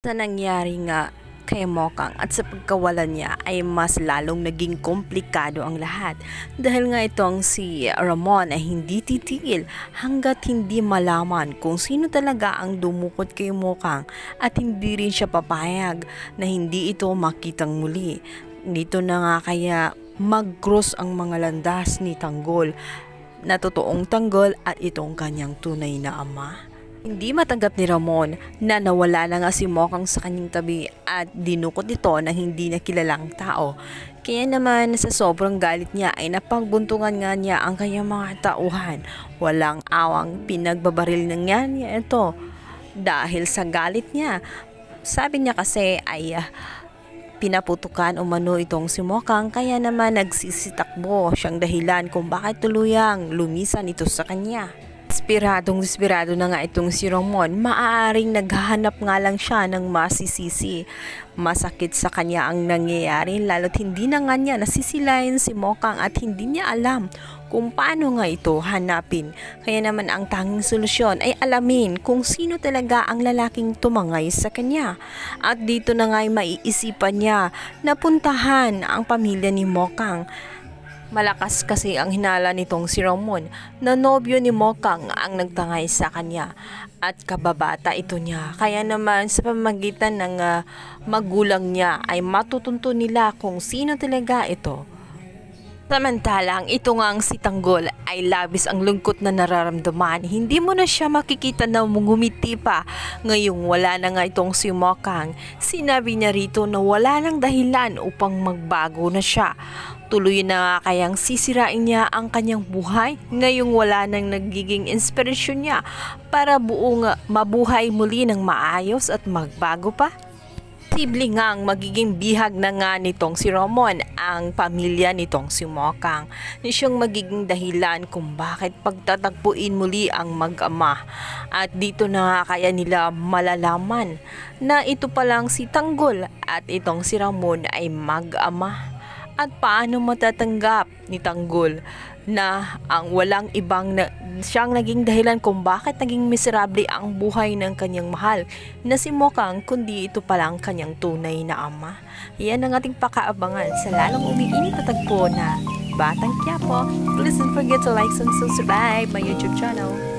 Sa nangyari nga kay Mokang at sa pagkawalan niya ay mas lalong naging komplikado ang lahat dahil nga itong si Ramon ay hindi titigil hanggat hindi malaman kung sino talaga ang dumukot kay Mokang at hindi rin siya papayag na hindi ito makitang muli. Dito na nga kaya mag-cross ang mga landas ni Tanggol na totoong Tanggol at itong kanyang tunay na ama. Hindi matanggap ni Ramon na nawala na nga si Mokang sa kanyang tabi at dinukot ito ng hindi na kilalang tao. Kaya naman sa sobrang galit niya ay napagbuntungan nga niya ang kanyang mga tauhan. Walang awang pinagbabaril na nga niya ito dahil sa galit niya. Sabi niya kasi ay pinaputukan umano itong si Mokang kaya naman nagsisitakbo siyang dahilan kung bakit tuluyang lumisan ito sa kanya. Desperado na nga itong si Ramon, maaaring naghahanap nga lang siya ng masisisi. Masakit sa kanya ang nangyayari lalo't hindi na nga niya nasisilayan si Mokang at hindi niya alam kung paano nga ito hanapin. Kaya naman ang tanging solusyon ay alamin kung sino talaga ang lalaking tumangay sa kanya. At dito na nga ay maiisipan niya na puntahan ang pamilya ni Mokang. Malakas kasi ang hinala nitong si Ramon na nobyo ni Mokang ang nagtangay sa kanya at kababata ito niya. Kaya naman sa pamamagitan ng magulang niya ay matutunto nila kung sino talaga ito. Samantalang ito nga ang si Tanggol ay labis ang lungkot na nararamdaman. Hindi mo na siya makikita na ngumiti pa. Ngayong wala na nga itong si Mokang. Sinabi niya rito na wala nang dahilan upang magbago na siya. Tuloy na nga kayang sisirain niya ang kanyang buhay. Ngayong wala nang nagiging inspirasyon niya para buong mabuhay muli ng maayos at magbago pa. Posible ngang magiging bihag na nga nitong si Ramon ang pamilya nitong si Mokang. Siyang magiging dahilan kung bakit pagtatagpuin muli ang mag-ama. At dito na nga kaya nila malalaman na ito palang si Tanggol at itong si Ramon ay mag-ama. At paano matatanggap ni Tanggol na ang walang ibang siyang naging dahilan kung bakit naging miserable ang buhay ng kanyang mahal na si Mokang kundi ito palang kanyang tunay na ama. Yan ang ating pakaabangan sa lalong umiinit na tagpo na Batang Quiapo. Please don't forget to like and subscribe my YouTube channel.